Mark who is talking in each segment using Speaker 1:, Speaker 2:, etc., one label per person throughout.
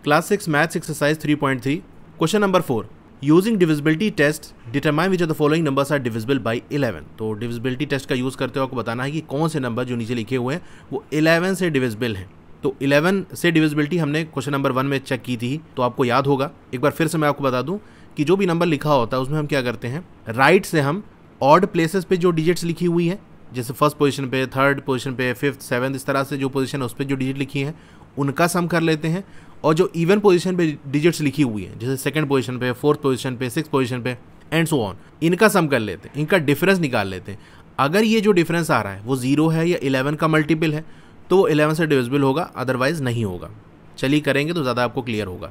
Speaker 1: Class 6 maths exercise 3.3 question number 4 using divisibility test determine which of the following numbers are divisible by 11। तो divisibility test का use करते हुए आपको बताना है कि कौन से नंबर जो नीचे लिखे हुए हैं वो 11 से डिविजिबल हैं। तो 11 से डिविजिबिलिटी हमने क्वेश्चन नंबर 1 में चेक की थी, तो आपको याद होगा। एक बार फिर से मैं आपको बता दूं कि जो भी नंबर लिखा होता है उसमें हम क्या करते हैं, राइट से हम ऑड प्लेसेस पे जो डिजिट्स लिखी हुई हैं, जैसे फर्स्ट पोजीशन पे, थर्ड पोजीशन पे, फिफ्थ, सेवन्थ, इस तरह से जो पोजीशन है उस पर जो डिजिट लिखी है उनका सम कर लेते हैं। और जो इवन पोजीशन पे डिजिट्स लिखी हुई है, जैसे सेकंड पोजीशन पे, फोर्थ पोजीशन पे, सिक्स पोजीशन पे एंड सो ऑन, इनका सम कर लेते हैं, इनका डिफरेंस निकाल लेते हैं। अगर ये जो डिफरेंस आ रहा है वो 0 है या 11 का मल्टीपल है तो वो 11 से डिविजिबल होगा, अदरवाइज नहीं होगा। चलिए करेंगे तो ज़्यादा आपको क्लियर होगा।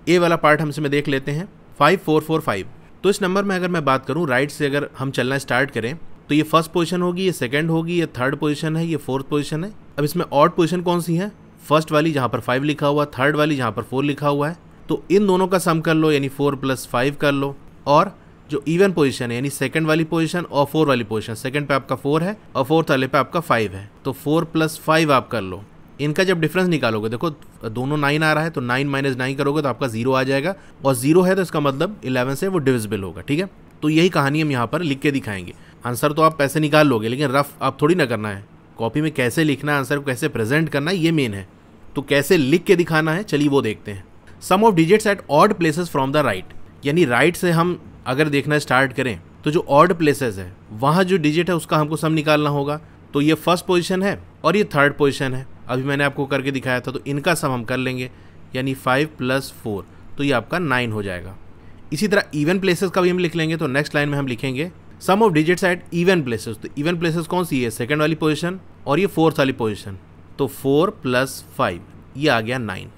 Speaker 1: ए वाला पार्ट हम इसमें देख लेते हैं 5445। तो इस नंबर में अगर मैं बात करूँ राइट से अगर हम चलना स्टार्ट करें तो ये फर्स्ट पोजीशन होगी, ये सेकंड होगी, ये थर्ड पोजीशन है, ये फोर्थ पोजीशन है। अब इसमें ऑड पोजीशन कौन सी है, फर्स्ट वाली जहाँ पर 5 लिखा हुआ, थर्ड वाली जहाँ पर 4 लिखा हुआ है। तो इन दोनों का सम कर लो, यानी 4 + 5 कर लो। और जो इवन पोजीशन है यानी सेकंड वाली पोजीशन और 4 वाली पोजीशन, सेकंड पे आपका 4 है और फोर्थ वाले पे आपका 5 है, तो 4 + 5 आप कर लो। इनका जब डिफरेंस निकालोगे, देखो दोनों 9 आ रहा है, तो 9 - 9 करोगे तो आपका 0 आ जाएगा, और 0 है तो इसका मतलब 11 से वो डिविजिबल होगा। ठीक है, तो यही कहानी हम यहाँ पर लिख के दिखाएंगे। आंसर तो आप पैसे निकाल लोगे, लेकिन रफ आप थोड़ी ना करना है। कॉपी में कैसे लिखना है, आंसर को कैसे प्रेजेंट करना है, ये मेन है। तो कैसे लिख के दिखाना है, चलिए वो देखते हैं। Sum of digits at odd places from the right, यानी राइट से हम अगर देखना स्टार्ट करें तो जो ऑड प्लेसेस है वहाँ जो डिजिट है उसका हमको सम निकालना होगा। तो ये फर्स्ट पोजीशन है और ये थर्ड पोजीशन है, अभी मैंने आपको करके दिखाया था, तो इनका सम हम कर लेंगे, यानी 5 + 4, तो ये आपका 9 हो जाएगा। इसी तरह इवन प्लेसेस का भी हम लिख लेंगे। तो नेक्स्ट लाइन में हम लिखेंगे sum of digits at even places. तो इवन प्लेसेस कौन सी है, सेकंड वाली पोजीशन और ये फोर्थ वाली पोजीशन, तो 4 + 5, ये आ गया 9।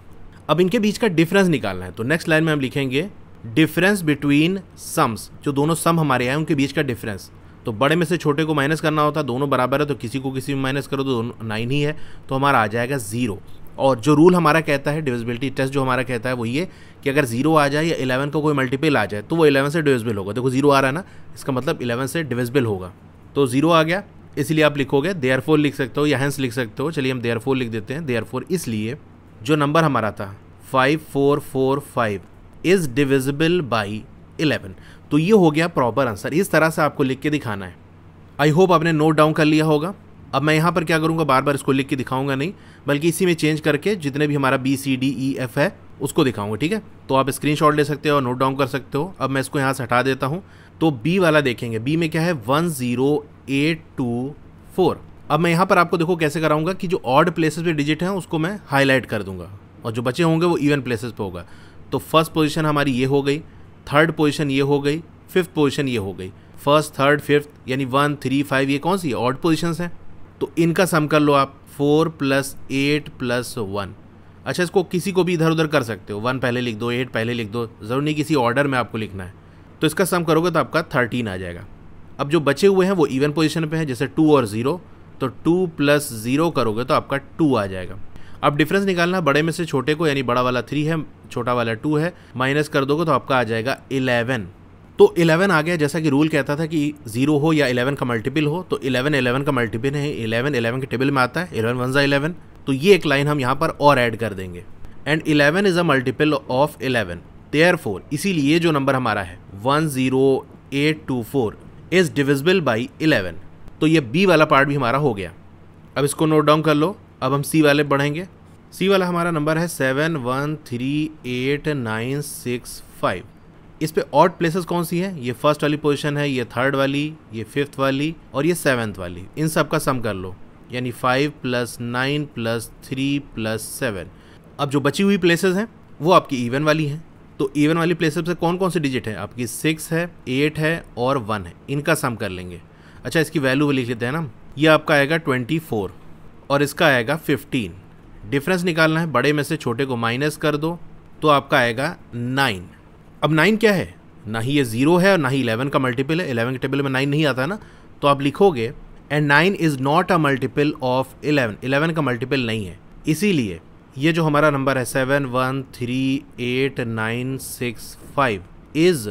Speaker 1: अब इनके बीच का डिफरेंस निकालना है, तो नेक्स्ट लाइन में हम लिखेंगे डिफरेंस बिटवीन सम्स, जो दोनों सम हमारे हैं उनके बीच का डिफरेंस। तो बड़े में से छोटे को माइनस करना होता है, दोनों बराबर है तो किसी को किसी में माइनस करो तो 9 ही है, तो हमारा आ जाएगा 0। और जो रूल हमारा कहता है, डिविजिबिलिटी टेस्ट जो हमारा कहता है वो ये कि अगर 0 आ जाए या 11 का कोई मल्टीपल आ जाए तो वो 11 से डिविजिबल होगा। देखो 0 आ रहा है ना, इसका मतलब 11 से डिविजिबल होगा, तो 0 आ गया, इसलिए आप लिखोगे देयरफॉर लिख सकते हो या हेंस लिख सकते हो। चलिए हम देयरफॉर लिख देते हैं। देयरफॉर इसलिए जो नंबर हमारा था 5445 इज डिविजिबल बाई 11, तो ये हो गया प्रॉपर आंसर। इस तरह से आपको लिख के दिखाना है। आई होप आपने नोट डाउन कर लिया होगा। अब मैं यहाँ पर क्या करूँगा, बार बार इसको लिख के दिखाऊंगा नहीं, बल्कि इसी में चेंज करके जितने भी हमारा BCDEF है उसको दिखाऊंगा। ठीक है, तो आप स्क्रीनशॉट ले सकते हो और नोट डाउन कर सकते हो। अब मैं इसको यहाँ से हटा देता हूँ। तो बी वाला देखेंगे, बी में क्या है 10824। अब मैं यहाँ पर आपको देखो कैसे कराऊंगा कि जो ऑड प्लेसेस पे डिजिट हैं उसको मैं हाईलाइट कर दूंगा और जो बचे होंगे वो इवन प्लेसेस पे होगा। तो फर्स्ट पोजीशन हमारी ये हो गई, थर्ड पोजीशन ये हो गई, फिफ्थ पोजीशन ये हो गई। फर्स्ट, थर्ड, फिफ्थ यानी 1, 3, 5 ये कौन सी ऑड पोजीशंस हैं, तो इनका सम कर लो आप 4 + 8 + 1। अच्छा, इसको किसी को भी इधर उधर कर सकते हो, 1 पहले लिख दो, 8 पहले लिख दो, ज़रूर नहीं किसी ऑर्डर में आपको लिखना है। तो इसका सम करोगे तो आपका 13 आ जाएगा। अब जो बचे हुए हैं वो इवन पोजीशन पे है, जैसे 2 और 0, तो 2 + 0 करोगे तो आपका 2 आ जाएगा। अब डिफरेंस निकालना, बड़े में से छोटे को, यानी बड़ा वाला 3 है, छोटा वाला 2 है, माइनस कर दोगे तो आपका आ जाएगा 11। तो 11 आ गया। जैसा कि रूल कहता था कि 0 हो या 11 का मल्टीपल हो, तो 11 11 का मल्टीपल है, 11 11 के टेबल में आता है, 11 1 = 11। तो ये एक लाइन हम यहाँ पर और ऐड कर देंगे, and 11 is a multiple of 11, therefore इसीलिए जो नंबर हमारा है 10824 इज डिविजिबल बाई 11। तो ये बी वाला पार्ट भी हमारा हो गया। अब इसको नोट डाउन कर लो। अब हम सी वाले बढ़ेंगे। सी वाला हमारा नंबर है 713895। इस पे ऑड प्लेसेस कौन सी है, ये फर्स्ट वाली पोजीशन है, ये थर्ड वाली, ये फिफ्थ वाली और ये सेवन्थ वाली। इन सब का सम कर लो, यानी 5 + 9 + 3 + 7। अब जो बची हुई प्लेसेस हैं वो आपकी इवन वाली हैं। तो इवन वाली प्लेसेस से कौन कौन सी डिजिट है, आपकी 6 है, 8 है और 1 है, इनका सम कर लेंगे। अच्छा, इसकी वैल्यू लिख लेते हैं ना, ये आपका आएगा 24 और इसका आएगा 15। डिफरेंस निकालना है, बड़े में से छोटे को माइनस कर दो तो आपका आएगा 9। अब 9 क्या है, ना ही ये 0 है और ना ही 11 का मल्टीपल है। 11 के टेबल में 9 नहीं आता ना, तो आप लिखोगे and 9 is not a multiple of 11, 11 का मल्टीपल नहीं है। इसीलिए ये जो हमारा नंबर है 713895 इज़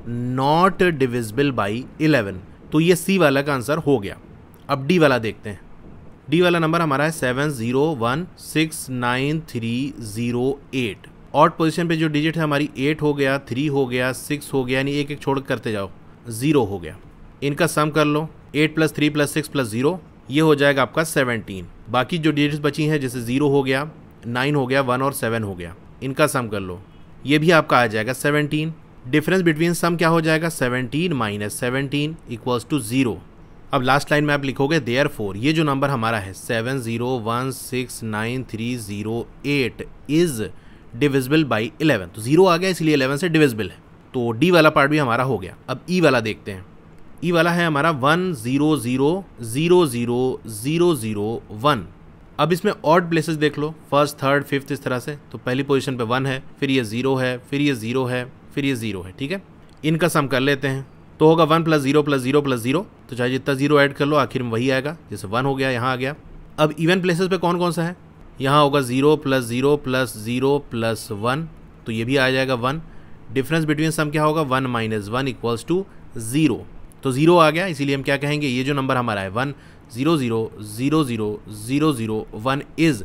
Speaker 1: नॉट डिविजिबल बाई 11। तो ये सी वाला का आंसर हो गया। अब डी वाला देखते हैं। डी वाला नंबर हमारा है 70169308 ऑड पोजीशन पे जो डिजिट है हमारी 8 हो गया, 3 हो गया, 6 हो गया, यानी एक एक छोड़ करते जाओ, 0 हो गया। इनका सम कर लो, 8 + 3 + 6 + 0, ये हो जाएगा आपका 17। बाकी जो डिजिट्स बची हैं जैसे 0 हो गया, 9 हो गया, 1 और 7 हो गया, इनका सम कर लो, ये भी आपका आ जाएगा 17। डिफरेंस बिटवीन सम क्या हो जाएगा, 17 - 17 = 0। अब लास्ट लाइन में आप लिखोगे देयरफॉर ये जो नंबर हमारा है 70169308 इज डिविजिबल बाई 11, तो 0 आ गया इसलिए 11 से डिविजिबल है। तो डी वाला पार्ट भी हमारा हो गया। अब ई वाला देखते हैं। ई वाला है हमारा 1000001। अब इसमें ऑड प्लेसेस देख लो, फर्स्ट, थर्ड, फिफ्थ, इस तरह से। तो पहली पोजीशन पे 1 है, फिर ये 0 है, फिर ये 0 है, फिर ये 0 है, ठीक है। इनका सम कर लेते हैं, तो होगा 1 + 0 + 0 + 0, तो चाहे जितना 0 ऐड कर लो आखिर में वही आएगा, जैसे 1 हो गया, यहाँ आ गया। अब इवन प्लेसेस पे कौन कौन सा है, यहाँ होगा 0 + 0 + 0 + 1, तो ये भी आ जाएगा 1। डिफरेंस बिटवीन सम क्या होगा, 1 - 1 = 0, तो 0 आ गया, इसीलिए हम क्या कहेंगे, ये जो नंबर हमारा है 100000001 इज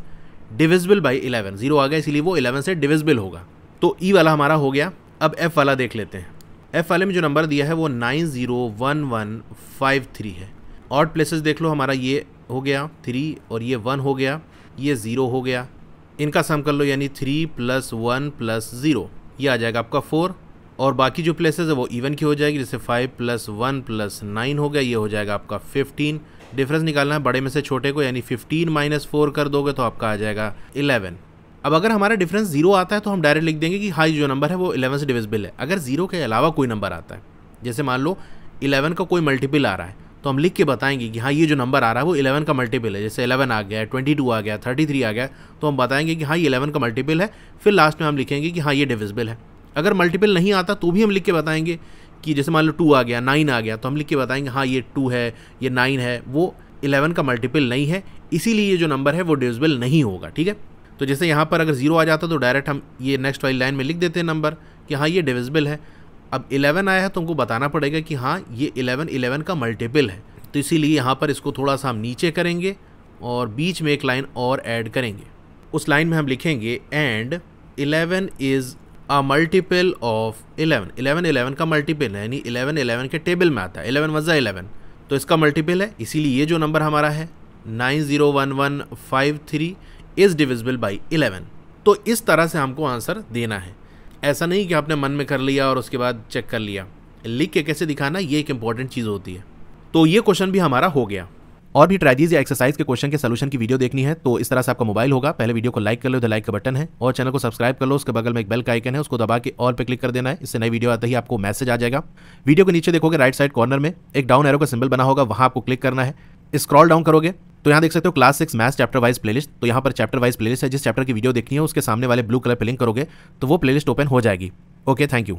Speaker 1: डिविजिबल बाई 11। 0 आ गया इसीलिए वो 11 से डिविजिबल होगा। तो ई वाला हमारा हो गया। अब एफ वाला देख लेते हैं। एफ वाले में जो नंबर दिया है वो 901153 है। ऑड प्लेसेस देख लो, हमारा ये हो गया 3 और ये 1 हो गया, ये 0 हो गया। इनका सम कर लो, यानी 3 + 1 + 0, ये आ जाएगा आपका 4। और बाकी जो प्लेसेस है वो इवन की हो जाएगी, जैसे 5 + 1 + 9 हो गया, ये हो जाएगा आपका 15। डिफरेंस निकालना है बड़े में से छोटे को, यानी 15 - 4 कर दोगे तो आपका आ जाएगा 11। अब अगर हमारा डिफरेंस 0 आता है तो हम डायरेक्ट लिख देंगे कि हाँ जो नंबर है वो 11 से डिविजिबल है। अगर 0 के अलावा कोई नंबर आता है, जैसे मान लो 11 का कोई मल्टीपल आ रहा है, तो हम लिख के बताएंगे कि हाँ ये जो नंबर आ रहा है वो 11 का मल्टीपल है। जैसे 11 आ गया, 22 आ गया, 33 आ गया, तो हम बताएंगे कि हाँ ये 11 का मल्टीपल है। फिर लास्ट में हम लिखेंगे कि हाँ ये डिविजिबल है। अगर मल्टीपल नहीं आता तो भी हम लिख के बताएंगे कि जैसे मान लो 2 आ गया, 9 आ गया, तो हम लिख के बताएंगे हाँ ये 2 है, ये 9 है, वो 11 का मल्टीपल नहीं है, इसीलिए ये जो नंबर है वो डिविजिबल नहीं होगा, ठीक है। तो जैसे यहाँ पर अगर 0 आ जाता तो डायरेक्ट हम ये नेक्स्ट वाली लाइन में लिख देते हैं नंबर कि हाँ ये डिविजिबल है। अब 11 आया है तो हमको बताना पड़ेगा कि हाँ ये 11 का मल्टीपल है, तो इसीलिए यहाँ पर इसको थोड़ा सा हम नीचे करेंगे और बीच में एक लाइन और ऐड करेंगे। उस लाइन में हम लिखेंगे and 11 is a multiple of 11। 11 का मल्टीपल है, यानी 11 के टेबल में आता है, 11 × 11, तो इसका मल्टीपल है। इसीलिए ये जो नंबर हमारा है 901153 इज डिविजिबल बाई 11। तो इस तरह से हमको आंसर देना है। ऐसा नहीं कि आपने मन में कर लिया और उसके बाद चेक कर लिया, लिख के कैसे दिखाना, ये एक इंपॉर्टेंट चीज़ होती है। तो ये क्वेश्चन भी हमारा हो गया। और भी ट्रेजेडीज या एक्सरसाइज के क्वेश्चन के सोल्यूशन की वीडियो देखनी है तो इस तरह से आपका मोबाइल होगा, पहले वीडियो को लाइक कर लो, इधर लाइक का बटन है, और चैनल को सब्सक्राइब कर लो, उसके बगल में एक बेल का आइकन है, उसको दबा के ऑल पे क्लिक कर देना है। इससे नई वीडियो आते ही आपको मैसेज आ जाएगा। वीडियो के नीचे देखोगे राइट साइड कॉर्नर में एक डाउन एरो का सिंबल बना होगा, वहां आपको क्लिक करना है। स्क्रॉल डाउन करोगे तो यहाँ देख सकते हो class 6 maths chapter wise playlist. तो यहाँ पर चैप्टर वाइज प्लेलिस्ट है, जिस चैप्टर की वीडियो देखनी है उसके सामने वाले ब्लू कलर पे लिंक करोगे तो वो प्लेलिस्ट ओपन हो जाएगी। Okay, thank you.